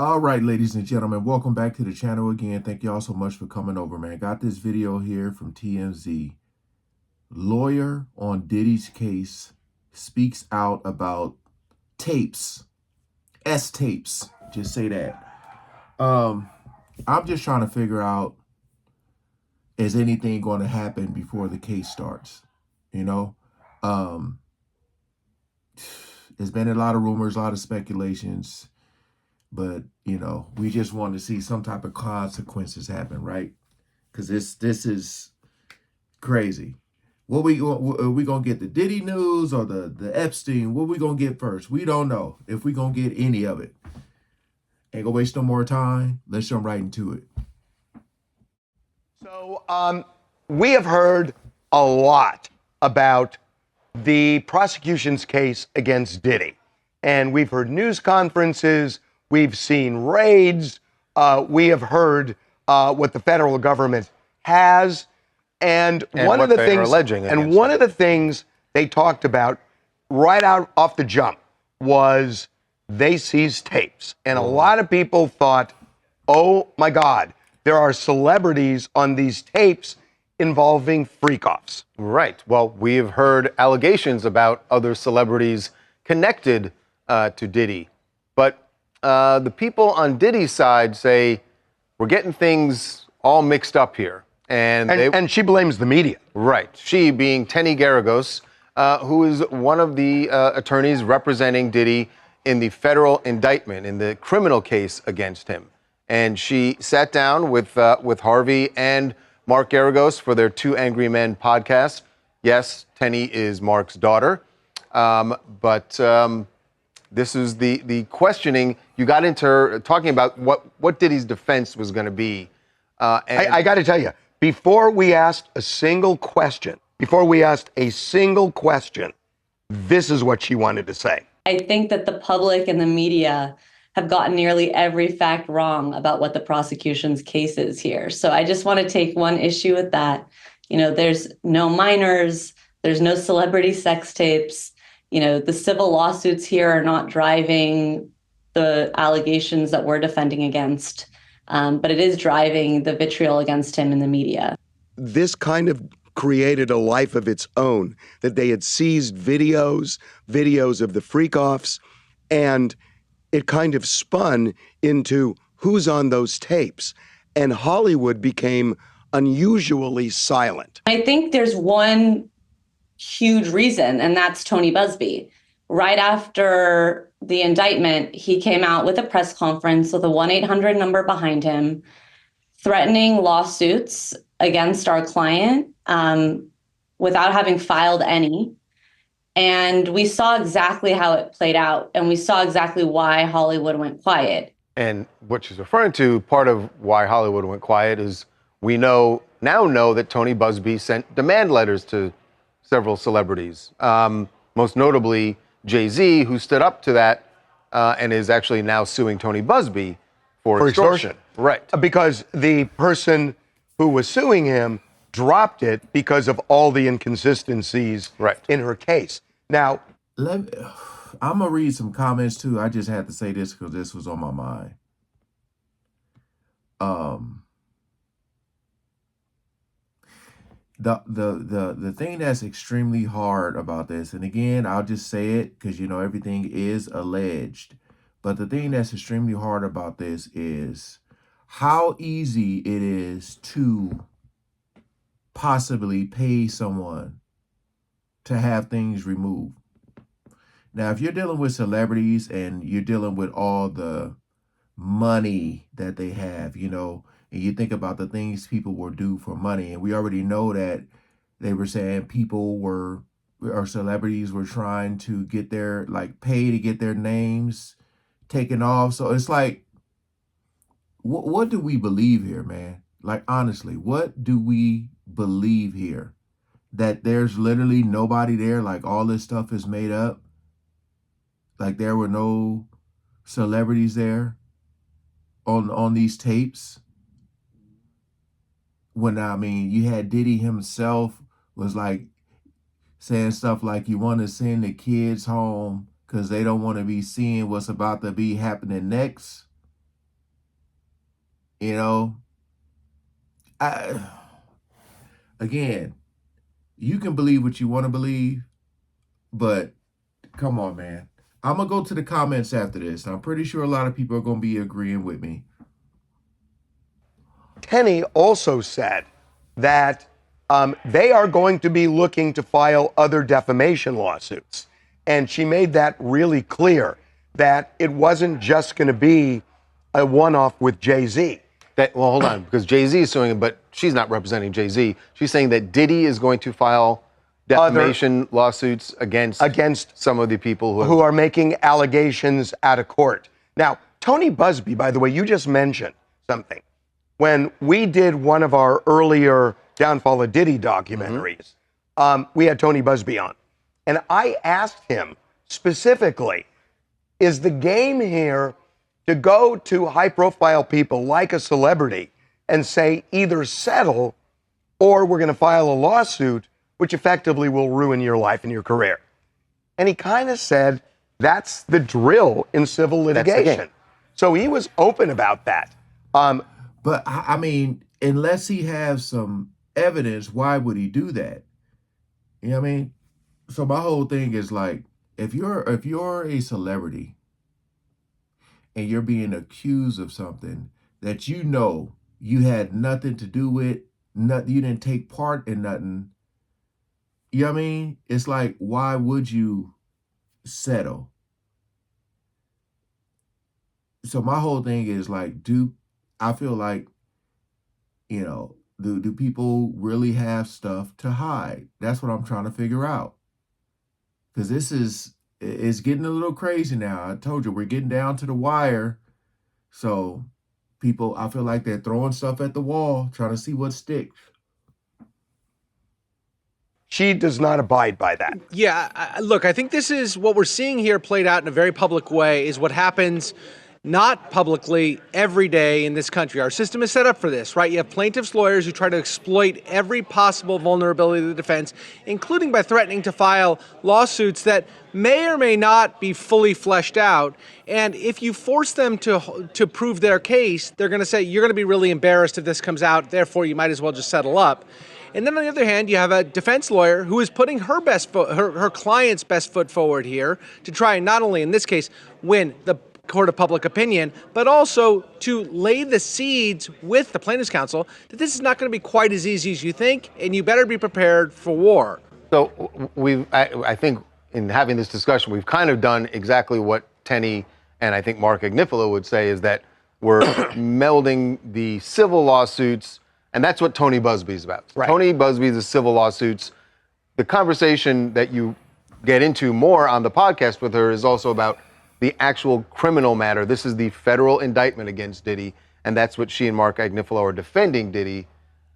All right, ladies and gentlemen, welcome back to the channel again. Thank you all so much for coming over, man. Got this video here from TMZ. Lawyer on Diddy's case speaks out about tapes, S-tapes. Just say that. I'm just trying to figure out, is anything going to happen before the case starts? You know, um, there's been a lot of rumors, a lot of speculations. But, we just want to see some type of consequences happen, right? Because this is crazy. Are we going to get the Diddy news or the Epstein? What we going to get first? We don't know if we going to get any of it. Ain't going to waste no more time. Let's jump right into it. So we have heard a lot about the prosecution's case against Diddy. And we've heard news conferences. We've seen raids. We have heard what the federal government has, and one of the things alleging, and one of the things they talked about right out off the jump was they seized tapes, and a lot of people thought, "Oh my God, there are celebrities on these tapes involving freak-offs." Right. Well, we've heard allegations about other celebrities connected to Diddy, but the people on Diddy's side say we're getting things all mixed up here. And she blames the media. Right. She being Tenny Garagos, who is one of the attorneys representing Diddy in the federal indictment, in the criminal case against him. And she sat down with Harvey and Mark Garagos for their Two Angry Men podcast. Yes, Tenny is Mark's daughter, but this is the questioning. You got into her talking about what Diddy's defense was going to be. I got to tell you, before we asked a single question, this is what she wanted to say. I think that the public and the media have gotten nearly every fact wrong about what the prosecution's case is here. So I just want to take one issue with that. There's no minors, there's no celebrity sex tapes. The civil lawsuits here are not driving the allegations that we're defending against, but it is driving the vitriol against him in the media. This kind of created a life of its own, that they had seized videos of the freak-offs, and it kind of spun into who's on those tapes. And Hollywood became unusually silent. I think there's one huge reason, and that's Tony Busby. Right after the indictment, he came out with a press conference with a 1-800 number behind him, threatening lawsuits against our client without having filed any. And we saw exactly how it played out, and we saw exactly why Hollywood went quiet. And what she's referring to, part of why Hollywood went quiet, is we now know that Tony Busby sent demand letters to several celebrities, most notably Jay-Z, who stood up to that and is actually now suing Tony Busby for extortion. Right. Because the person who was suing him dropped it because of all the inconsistencies in her case. Now, I'm going to read some comments too. I just had to say this because this was on my mind. The thing that's extremely hard about this, and again, I'll just say it because, everything is alleged. But the thing that's extremely hard about this is how easy it is to possibly pay someone to have things removed. Now, if you're dealing with celebrities and you're dealing with all the money that they have, and you think about the things people will do for money, and we already know that they were saying celebrities were trying to get their, pay to get their names taken off. So it's like, what do we believe here, man? Honestly, what do we believe here? That there's literally nobody there, all this stuff is made up? There were no celebrities there on these tapes? When, you had Diddy himself was saying stuff like, you want to send the kids home because they don't want to be seeing what's about to be happening next. You know, I, again, you can believe what you want to believe, but come on, man. I'm going to go to the comments after this. I'm pretty sure a lot of people are going to be agreeing with me. Tenney also said that they are going to be looking to file other defamation lawsuits. And she made that really clear, that it wasn't just going to be a one-off with Jay-Z. Well, hold on, because Jay-Z is suing him, but she's not representing Jay-Z. She's saying that Diddy is going to file defamation lawsuits against some of the people who are making allegations out of court. Now, Tony Busby, by the way, you just mentioned something. When we did one of our earlier Downfall of Diddy documentaries, we had Tony Busby on. And I asked him specifically, is the game here to go to high-profile people like a celebrity and say either settle or we're going to file a lawsuit which effectively will ruin your life and your career? And he kind of said that's the drill in civil litigation. So he was open about that. But I mean, unless he has some evidence, why would he do that? You know what I mean? So my whole thing is like, if you're a celebrity and you're being accused of something that you know you had nothing to do with, you didn't take part in nothing, you know what I mean? It's like, why would you settle? So my whole thing is like, I feel like, you know, do people really have stuff to hide? That's what I'm trying to figure out. Because it's getting a little crazy now. I told you, we're getting down to the wire. So people, I feel like they're throwing stuff at the wall, trying to see what sticks. She does not abide by that. Yeah, look, I think this is what we're seeing here played out in a very public way is what happens not publicly every day in this country. Our system is set up for this, right? You have plaintiffs' lawyers who try to exploit every possible vulnerability of the defense, including by threatening to file lawsuits that may or may not be fully fleshed out. And if you force them to prove their case, they're going to say, you're going to be really embarrassed if this comes out, therefore you might as well just settle up. And then on the other hand, you have a defense lawyer who is putting her client's best foot forward here to try and not only in this case win the court of public opinion, but also to lay the seeds with the plaintiff's counsel that this is not going to be quite as easy as you think, and you better be prepared for war. So I think in having this discussion, we've kind of done exactly what Tenney and I think Mark Agnifilo would say, is that we're melding the civil lawsuits, and that's what Tony Busby is about. Right. Tony Busby's the civil lawsuits. The conversation that you get into more on the podcast with her is also about the actual criminal matter. This is the federal indictment against Diddy, and that's what she and Mark Agnifilo are defending Diddy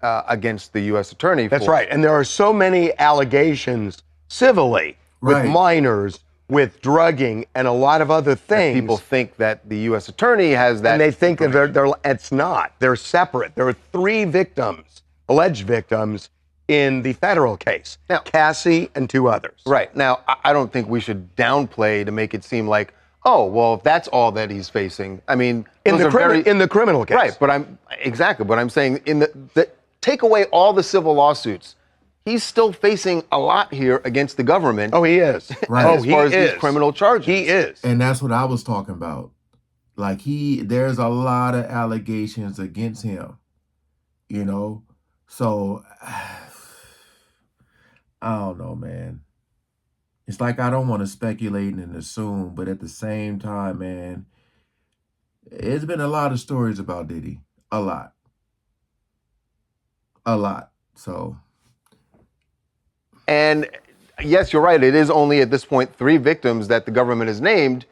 against the U.S. attorney for. That's right. And there are so many allegations civilly with minors, with drugging, and a lot of other things. People think that the U.S. attorney has that. And they think that it's not. They're separate. There are 3 victims, alleged victims, in the federal case. Now, Cassie and 2 others. Right. Now, I don't think we should downplay to make it seem like, oh, well, if that's all that he's facing, I mean, in the criminal case. Right, but I'm saying in the take away all the civil lawsuits, he's still facing a lot here against the government. Oh, he is. Right. As far as these criminal charges. He is. And that's what I was talking about. Like there's a lot of allegations against him, you know? So I don't know, man. It's like I don't want to speculate and assume, but at the same time, man, it's been a lot of stories about Diddy. A lot. So. And yes, you're right. It is only at this point 3 victims that the government has named,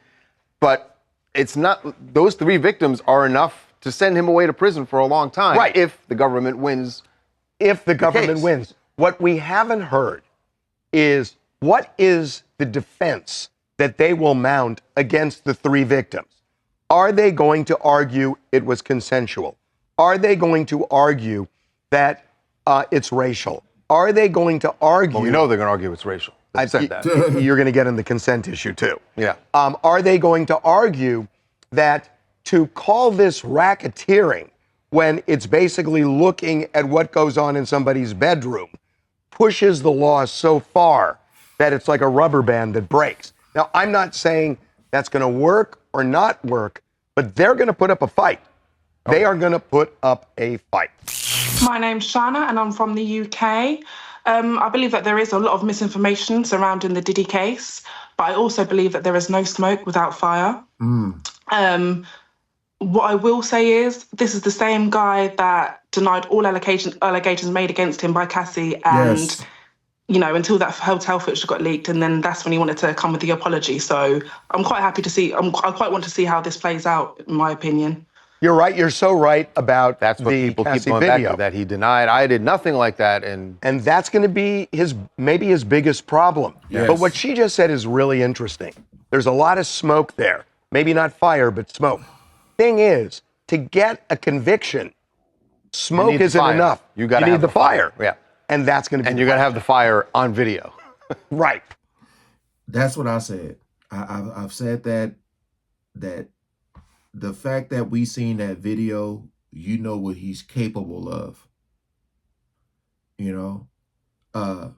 but it's not. Those 3 victims are enough to send him away to prison for a long time. Right. If the government wins. If the government wins. What we haven't heard is what is the defense that they will mount against the 3 victims? Are they going to argue it was consensual? Are they going to argue that it's racial? Are they going to argue? Well, we know they're going to argue it's racial. They said that. You're going to get in the consent issue too. Yeah. Are they going to argue that to call this racketeering when it's basically looking at what goes on in somebody's bedroom, pushes the law so far that it's like a rubber band that breaks. Now, I'm not saying that's going to work or not work, but they're going to put up a fight. They are going to put up a fight. My name's Shana and I'm from the UK. I believe that there is a lot of misinformation surrounding the Diddy case, but I also believe that there is no smoke without fire. What I will say is this is the same guy that denied all allegations made against him by Cassie and Yes. you know, until that hotel footage got leaked, and then that's when he wanted to come with the apology. So I'm quite happy to see, I quite want to see how this plays out, in my opinion. You're right. You're so right about That's what the people keep Cassie going back video. to, that he denied. I did nothing like that. And that's going to be maybe his biggest problem. Yes. But what she just said is really interesting. There's a lot of smoke there. Maybe not fire, but smoke. Thing is, to get a conviction, smoke need the isn't fire. enough. You gotta need have the the fire. fire. Yeah. And that's going to be and you got to have the fire on video. right. That's what I said. I've said that the fact that we seen that video, you know what he's capable of. You know,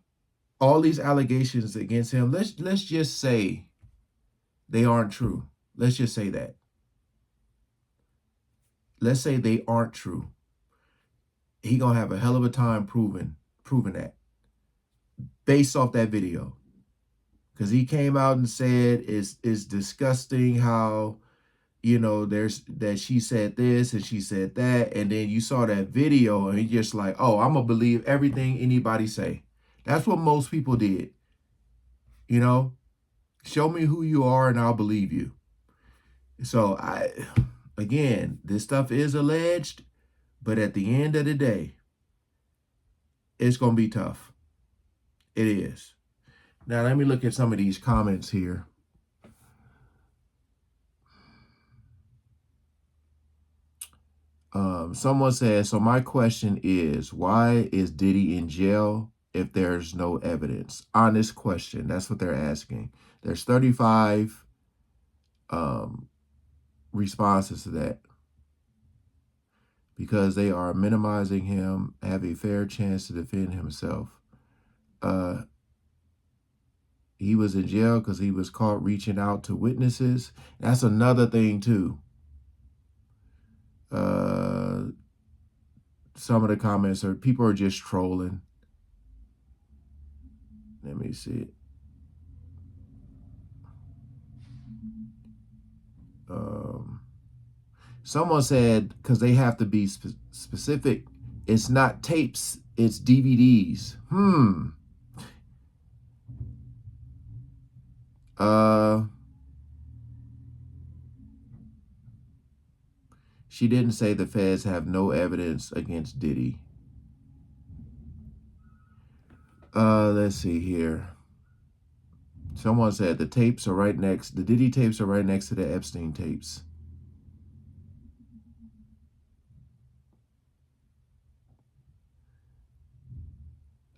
all these allegations against him. Let's just say they aren't true. Let's just say that. Let's say they aren't true. He gonna have a hell of a time proving that based off that video. Because he came out and said it's disgusting how, you know, there's that she said this and she said that, and then you saw that video and you're just like, oh, I'm gonna believe everything anybody say. That's what most people did. You know, show me who you are and I'll believe you. So again, this stuff is alleged, but at the end of the day, it's gonna be tough. It is. Now, let me look at some of these comments here. Someone says, so my question is, why is Diddy in jail if there's no evidence? Honest question. That's what they're asking. There's 35 responses to that. Because they are minimizing him, have a fair chance to defend himself. He was in jail because he was caught reaching out to witnesses. That's another thing too. Some of the comments are, people are just trolling. Let me see it. Someone said, because they have to be specific, it's not tapes, it's DVDs. She didn't say the feds have no evidence against Diddy. Let's see here. Someone said the tapes are right next, the Diddy tapes are right next to the Epstein tapes.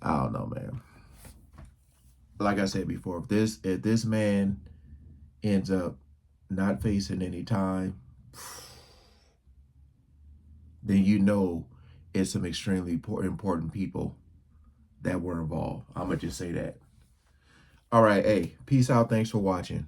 I don't know, man. Like I said before, if this man ends up not facing any time, then you know it's some extremely important people that were involved. I'm going to just say that. All right, hey, peace out. Thanks for watching.